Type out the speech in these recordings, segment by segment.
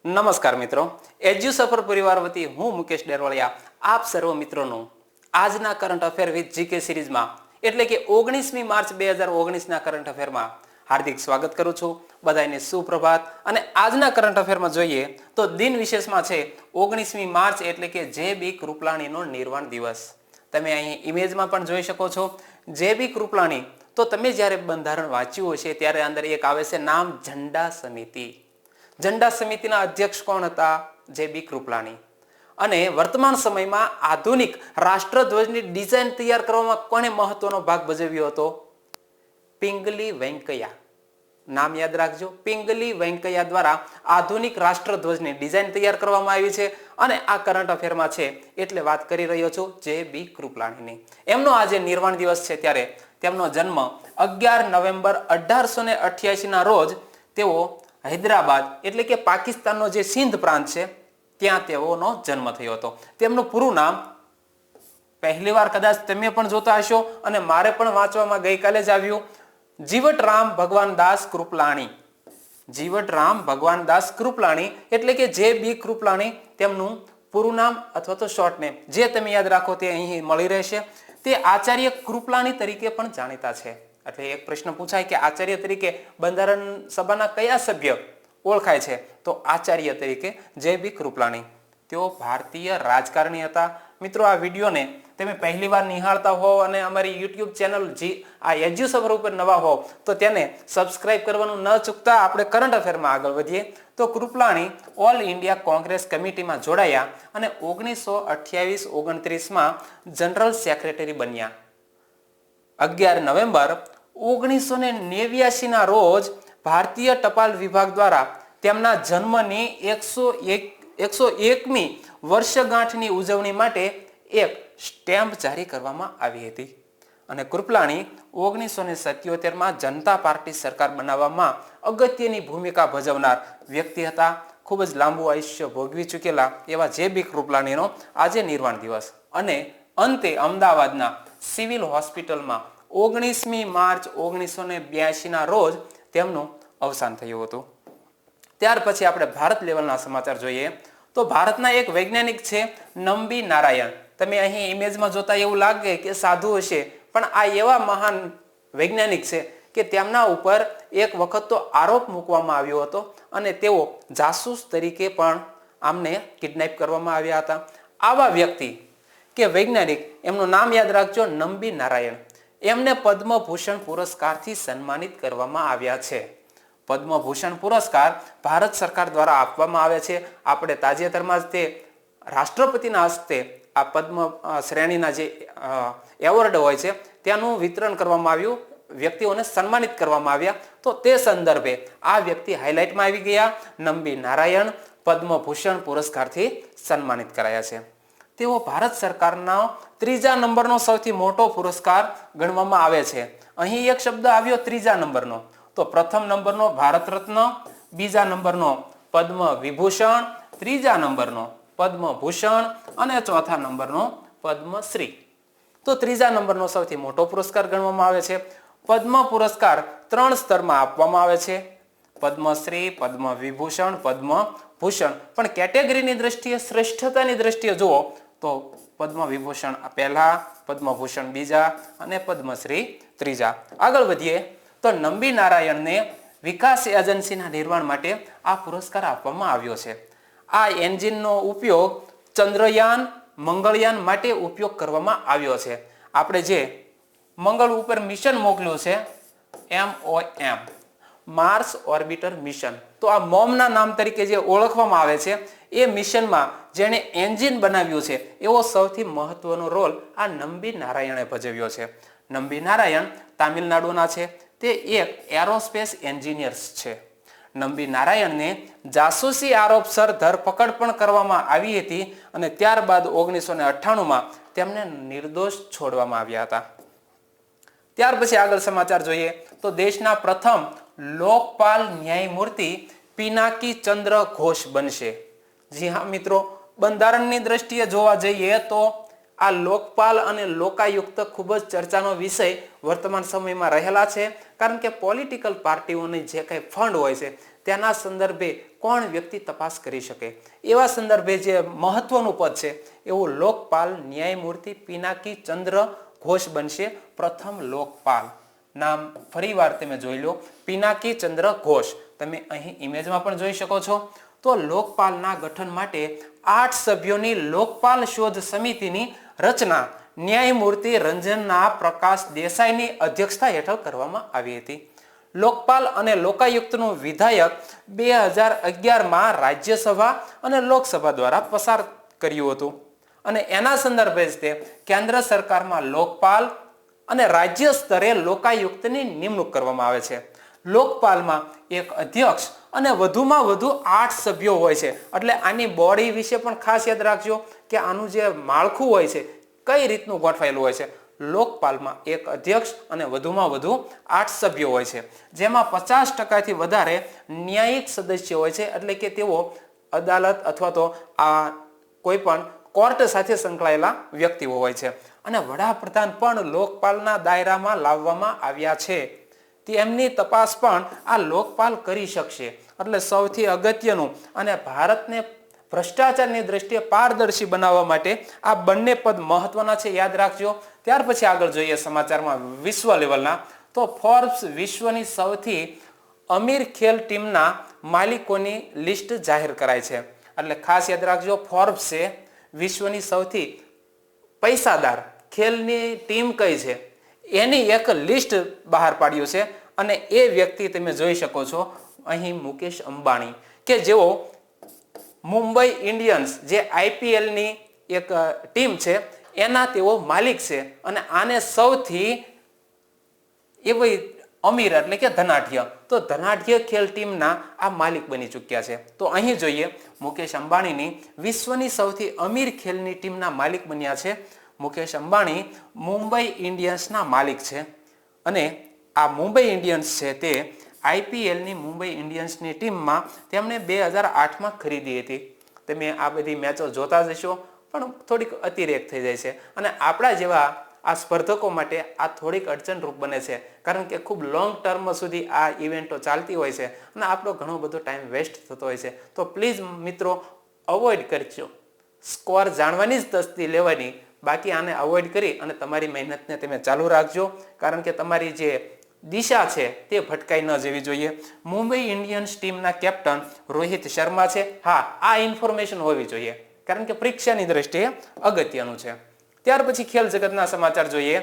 નમસ્કાર મિત્રો, એજ્યુ સફર પરિવાર વતી હું મુકેશ ડેરવાળિયા આપ સર્વ મિત્રોનું આજના કરંટ અફેર વિથ જીકે સિરીઝમાં એટલે કે 19મી માર્ચ 2019ના કરંટ અફેરમાં હાર્દિક સ્વાગત કરું છું. બધાને સુપ્રભાત. અને આજના કરંટ અફેરમાં જોઈએ તો દિન વિશેષમાં છે 19મી માર્ચ એટલે કે જે.બી. કૃપલાણીનો નિર્વાણ દિવસ. તમે અહીં ઇમેજમાં પણ જોઈ શકો છો જે.બી. કૃપલાણી. તો તમે જ્યારે બંધારણ વાંચ્યું હશે ત્યારે અંદર એક આવે છે નામ ઝંડા સમિતિ. ઝંડા સમિતિના અધ્યક્ષ કોણ હતા? જે.બી. કૃપલાણી. અને વર્તમાન સમયમાં આધુનિક રાષ્ટ્રધ્વજની ડિઝાઇન તૈયાર કરવામાં કોણે મહત્વનો ભાગ ભજવ્યો હતો? પિંગલી વેંકૈયા. નામ યાદ રાખજો, પિંગલી વેંકૈયા દ્વારા આધુનિક રાષ્ટ્રધ્વજની ડિઝાઇન તૈયાર કરવામાં આવી છે. અને આ કરંટ અફેરમાં છે એટલે વાત કરી રહ્યો છું જે.બી. કૃપલાણીની. એમનો આજે નિર્વાણ દિવસ છે ત્યારે તેમનો જન્મ 11 નવેમ્બર 1888 ના રોજ તેઓ હૈદરાબાદ એટલે કે પાકિસ્તાનનો જે સિંધ પ્રાંત છે ત્યાં તેઓનો જન્મ થયો હતો. તેમનું પૂરું નામ પહેલીવાર કદાચ તમે પણ જોતા હશો અને મારે પણ વાંચવામાં ગઈકાલે જ આવ્યું, જીવટરામ ભગવાનદાસ કૃપલાણી. જીવટરામ ભગવાનદાસ કૃપલાણી એટલે કે જે.બી. કૃપલાણી તેમનું પૂરું નામ અથવા તો શોર્ટ નેમ જે તમે યાદ રાખો તે અહીં મળી રહેશે. તે આચાર્ય કૃપલાણી તરીકે પણ જાણીતા છે. એટલે એક પ્રશ્ન પૂછાય કે આચાર્ય તરીકે બંધારણ સભાના કયા સભ્ય ઓળખાય છે? તો આચાર્ય તરીકે જે.બી. કૃપલાણી. તેઓ ભારતીય રાજકારણી હતા. મિત્રો, આ વિડીયોને તમે પહેલી વાર નિહાળતા હોવ અને અમારી યુટ્યુબ ચેનલ આ એજ્યુ સફર ઉપર નવા હોવ તો તેને સબસ્ક્રાઇબ કરવાનું ન ચૂકતા. આપણે કરંટ અફેરમાં આગળ વધીએ તો કૃપલાણી ઓલ ઇન્ડિયા કોંગ્રેસ કમિટીમાં જોડાયા અને 1928-29માં જનરલ સેક્રેટરી બન્યા. 11 નવેમ્બર 1989 ના રોજ ભારતીય ટપાલ વિભાગ દ્વારા તેમના જન્મની 101મી વર્ષગાંઠની ઉજવણી માટે એક સ્ટેમ્પ જારી કરવામાં આવી હતી. અને કૃપલાણી 1977માં જનતા પાર્ટી સરકાર બનાવવામાં અગત્યની ભૂમિકા ભજવનાર વ્યક્તિ હતા. ખૂબ જ લાંબુ આયુષ્ય ભોગવી ચૂકેલા એવા જે.બી. કૃપલાણીનો આજે નિર્વાણ દિવસ. અને અંતે અમદાવાદના સિવિલ હોસ્પિટલમાં 19મી માર્ચ 1982 ના રોજ તેમનું અવસાન થયું હતું. ત્યાર પછી આપણે ભારત લેવલના સમાચાર જોઈએ તો ભારતના એક વૈજ્ઞાનિક છે નમ્બી નારાયણ. તમે અહીં ઇમેજમાં જોતા એવું લાગે કે સાધુ હશે, પણ આ એવા મહાન વૈજ્ઞાનિક છે કે તેમના ઉપર એક વખત તો આરોપ મૂકવામાં આવ્યો હતો અને તેઓ જાસૂસ તરીકે પણ આમને કિડનેપ કરવામાં આવ્યા હતા. આવા વ્યક્તિ કે વૈજ્ઞાનિક, એમનું નામ યાદ રાખજો, નમ્બી નારાયણ. એમને પદ્મભૂષણ પુરસ્કારથી સન્માનિત કરવામાં આવ્યા છે. પદ્મભૂષણ પુરસ્કાર ભારત સરકાર દ્વારા આપવામાં આવે છે. આપણે તાજેતરમાં જ તે રાષ્ટ્રપતિના હસ્તે આ પદ્મ શ્રેણીના જે એવોર્ડ હોય છે તેનું વિતરણ કરવામાં આવ્યું, વ્યક્તિઓને સન્માનિત કરવામાં આવ્યા. તો તે સંદર્ભે આ વ્યક્તિ હાઇલાઇટમાં આવી ગયા. નમ્બી નારાયણ પદ્મભૂષણ પુરસ્કારથી સન્માનિત કરાયા છે. તેઓ ભારત સરકારના 3જા નંબરનો સૌથી મોટો પુરસ્કાર ગણવામાં આવે છે. અહીં એક શબ્દ આવ્યો 3જા નંબરનો, તો પ્રથમ નંબરનો ભારત રત્ન, બીજા નંબરનો પદ્મ વિભૂષણ, 3જા નંબરનો પદ્મભૂષણ અને 4થા નંબરનો પદ્મશ્રી. તો 3જા નંબરનો સૌથી મોટો પુરસ્કાર ગણવામાં આવે છે. પદ્મ પુરસ્કાર 3 સ્તરમાં આપવામાં આવે છે: પદ્મશ્રી, પદ્મ વિભૂષણ, પદ્મભૂષણ. પણ કેટેગરીની દ્રષ્ટિએ, શ્રેષ્ઠતાની દ્રષ્ટિએ જુઓ તો પદ્મ વિભૂષણ પહેલા, પદ્મભૂષણ બીજા અને પદ્મશ્રી ત્રીજા. આગળ વધીએ તો નમ્બી નારાયણને વિકાસ એજન્સીના નિર્માણ માટે આ પુરસ્કાર આપવામાં આવ્યો છે. આ એન્જિનનો ઉપયોગ ચંદ્રયાન, મંગળયાન માટે ઉપયોગ કરવામાં આવ્યો છે. આપણે જે મંગળ ઉપર મિશન મોકલ્યું છે MOM, માર્સ ઓર્બિટર મિશન, તો આ મોમના નામ તરીકે જે ઓળખવામાં આવે છે એ મિશનમાં જેણે એન્જિન બનાવ્યું છે એવો સૌથી મહત્વનો રોલ આ નમ્બી નારાયણે ભજવ્યો છે. નમ્બી નારાયણ તામિલનાડુના છે. તે એક એરોસ્પેસ એન્જિનિયર્સ છે. નમ્બી નારાયણને જાસૂસી આરોપસર ધરપકડ પણ કરવામાં આવી હતી અને ત્યારબાદ 1998માં તેમને નિર્દોષ છોડવામાં આવ્યા હતા. ત્યાર પછી આગળ સમાચાર જોઈએ તો દેશના પ્રથમ લોકપાલ ન્યાયમૂર્તિ પિનાકી ચંદ્ર ઘોષ બનશે. જી હા મિત્રો, બંધારણની દ્રષ્ટિએ જોવા જઈએ તો આ લોકપાલ અને લોકાયુક્ત ખૂબ જ ચર્ચાનો વિષય વર્તમાન સમયમાં રહેલા છે. કારણ કે પોલિટિકલ પાર્ટીઓની જે કંઈ ફંડ હોય છે તેના સંદર્ભે કોણ વ્યક્તિ તપાસ કરી શકે? એવા સંદર્ભે જે મહત્વનું પદ છે એવું લોકપાલ ન્યાયમૂર્તિ પિનાકી ચંદ્ર ઘોષ બનશે પ્રથમ લોકપાલ. નામ ફરીવાર તમે જોઈ લો, પિનાકી ચંદ્ર ઘોષ. તમે અહીં ઇમેજમાં પણ જોઈ શકો છો. તો લોકપાલના ગઠન માટે 8 સભ્યોની લોકપાલ શોધ સમિતિની રચના ન્યાયમૂર્તિ રંજના પ્રકાશ દેસાઈની અધ્યક્ષતા હેઠળ કરવામાં આવી હતી. લોકપાલ અને લોકાયુક્તનું વિધાયક 2011માં રાજ્યસભા અને લોકસભા દ્વારા પસાર કર્યું હતું અને એના સંદર્ભે જ તે કેન્દ્ર સરકારમાં લોકપાલ અને રાજ્ય સ્તરે લોકાયુક્તની નિમણૂક કરવામાં આવે છે. લોકપાલમાં એક અધ્યક્ષ અને વધુમાં વધુ 8 સભ્યો હોય છે. એટલે આની બોડી વિશે પણ ખાસ યાદ રાખજો કે આનું જે માળખું હોય છે કઈ રીતનું ગોઠવાયેલું હોય છે. લોકપાલમાં એક અધ્યક્ષ અને વધુમાં વધુ 8 સભ્યો હોય છે, જેમાં 50% થી વધારે ન્યાયિક સદસ્ય હોય છે. એટલે કે તેઓ અદાલત અથવા તો આ કોઈ પણ કોર્ટ સાથે સંકળાયેલા વ્યક્તિઓ હોય છે. અને વડાપ્રધાન પણ લોકપાલના દાયરામાં લાવવામાં આવ્યા છે. તેમની તપાસ પણ આ લોકપાલ કરી શકશે. એટલે સૌથી અગત્યનું અને ભારતને ભ્રષ્ટાચારની દ્રષ્ટિએ પારદર્શી બનાવવા માટે આ બંને પદ મહત્વના છે, યાદ રાખજો. ત્યાર પછી આગળ જોઈએ સમાચારમાં વિશ્વ લેવલના. તો ફોર્બ્સ વિશ્વની સૌથી અમીર ખેલ ટીમના માલિકોની લિસ્ટ જાહેર કરાય છે. એટલે ખાસ યાદ રાખજો, ફોર્બ્સે વિશ્વની સૌથી પૈસાદાર ખેલની ટીમ કઈ છે એની એક લિસ્ટ બહાર પાડ્યું છે. અને એ વ્યક્તિ તમે જોઈ શકો છો અહીં, મુકેશ અંબાણી, કે જેઓ મુંબઈ ઇન્ડિયન્સ જે IPL ની એક ટીમ છે એના તેઓ માલિક છે. અને આને સૌથી એવી અમીર એટલે કે ધનાઢ્ય, તો ધનાઢ્ય ખેલ ટીમના આ માલિક બની ચૂક્યા છે. તો અહીં જોઈએ મુકેશ અંબાણીની વિશ્વની સૌથી અમીર ખેલની ટીમના માલિક બન્યા છે. મુકેશ અંબાણી મુંબઈ ઇન્ડિયન્સના માલિક છે અને આ મુંબઈ ઇન્ડિયન્સ છે તે IPLની મુંબઈ ઇન્ડિયન્સની ટીમમાં તેમણે 2008માં ખરીદી હતી. તમે આ બધી મેચો જોતા જશો પણ થોડીક અતિરેક થઈ જાય છે અને આપણા જેવા આ સ્પર્ધકો માટે આ થોડીક અડચણરૂપ બને છે, કારણ કે ખૂબ લોંગ ટર્મ સુધી આ ઇવેન્ટો ચાલતી હોય છે અને આપણો ઘણો બધો ટાઈમ વેસ્ટ થતો હોય છે. તો પ્લીઝ મિત્રો અવોઇડ કરજો. સ્કોર જાણવાની જ તસ્દી લેવાની, બાકી આને અવોઇડ કરી અને તમારી મહેનતને તમે ચાલુ રાખજો, કારણ કે તમારી જે દિશા છે તે ભટકાઈ ન જવી જોઈએ. મુંબઈ ઇન્ડિયન્સ ટીમના કેપ્ટન રોહિત શર્મા છે. હા, આ ઇન્ફોર્મેશન હોવી જોઈએ, કારણ કે પરીક્ષાની દ્રષ્ટિએ અગત્યનું છે. ત્યાર પછી ખેલ જગતના સમાચાર જોઈએ.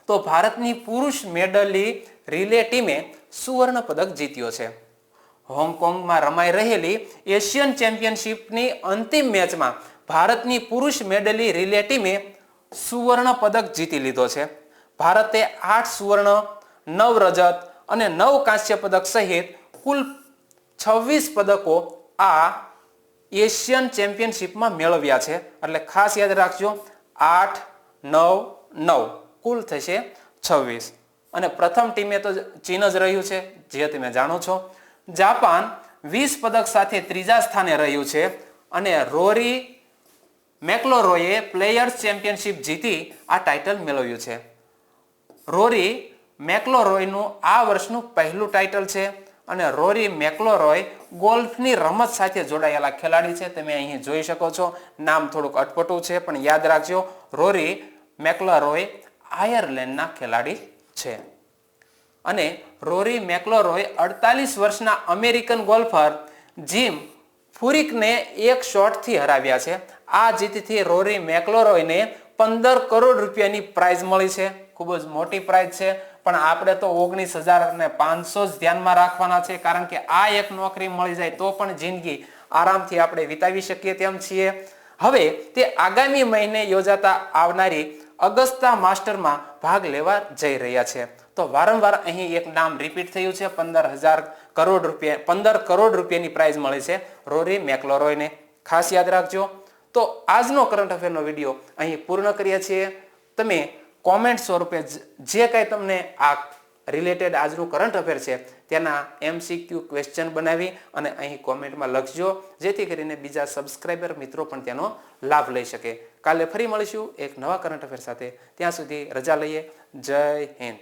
તો ભારતની પુરુષ મેડલી રિલે ટીમે સુવર્ણ પદક જીત્યો છે. હોંગકોંગમાં રમાઈ રહેલી એશિયન ચેમ્પિયનશિપની અંતિમ મેચમાં ભારતની પુરુષ મેડલી રિલે ટીમે સુવર્ણ પદક જીતી લીધો છે. ભારતે 8 સુવર્ણ, 9 રજત અને 9 કાંસ્ય પદક સહિત કુલ 26 પદકો આ એશિયન ચેમ્પિયનશિપમાં મેળવ્યા છે. એટલે ખાસ યાદ રાખજો, 8, 9, 9 કુલ થશે 26. અને પ્રથમ ટીમે તો ચીન જ રહ્યું છે, જે તમે જાણો છો. જાપાન 20 પદક સાથે ત્રીજા સ્થાને રહ્યું છે અને રોરી મેકલોરોએ પ્લેયર્સ ચેમ્પિયનશિપ જીતી આ ટાઇટલ મેળવ્યું છે. રોરી મેકલોરોયનું આ વર્ષનું પહેલું ટાઇટલ છે અને રોરી મેકલોરોય ગોલ્ફની રમત સાથે જોડાયેલા ખેલાડી છે. તમે અહીં જોઈ શકો છો, નામ થોડુંક અટપટું છે પણ યાદ રાખજો, રોરી મેકલોરોય આયર્લેન્ડના ખેલાડી છે. અને રોરી મેકલોરોય 48 વર્ષના અમેરિકન ગોલ્ફર જીમ ફુરિકને એક શોટથી હરાવ્યા છે. આ જીતથી રોરી મેકલોરોયને 15 કરોડ રૂપિયાની પ્રાઇઝ મળી છે. ખૂબ જ મોટી પ્રાઇઝ છે, પણ આપણે તો 19,500 જ ધ્યાનમાં રાખવાના છે, કારણ કે આ એક નોકરી મળી જાય તો પણ જિંદગી આરામથી આપણે વિતાવી શકીએ તેમ છીએ. હવે તે આગામી મહિને યોજાતા આવનારી અગસ્તા માસ્ટરમાં ભાગ લેવા જઈ રહ્યા છે. તો વારંવાર અહીં એક નામ રિપીટ થયું છે. 15 કરોડ રૂપિયાની પ્રાઇઝ મળી છે રોરી મેકલોરોયને, ખાસ યાદ રાખજો. તો આજનો કરંટ અફેરનો વિડીયો અહીં પૂર્ણ કરીએ છીએ. તમે કોમેન્ટ સ્વરૂપે જે કંઈ તમને આ રિલેટેડ આજનું કરંટ અફેર છે તેના MCQ ક્વેશ્ચન બનાવી અને અહીં કોમેન્ટમાં લખજો, જેથી કરીને બીજા સબસ્ક્રાઇબર મિત્રો પણ તેનો લાભ લઈ શકે. કાલે ફરી મળીશું એક નવા કરંટ અફેર સાથે. ત્યાં સુધી રજા લઈએ. જય હિન્દ.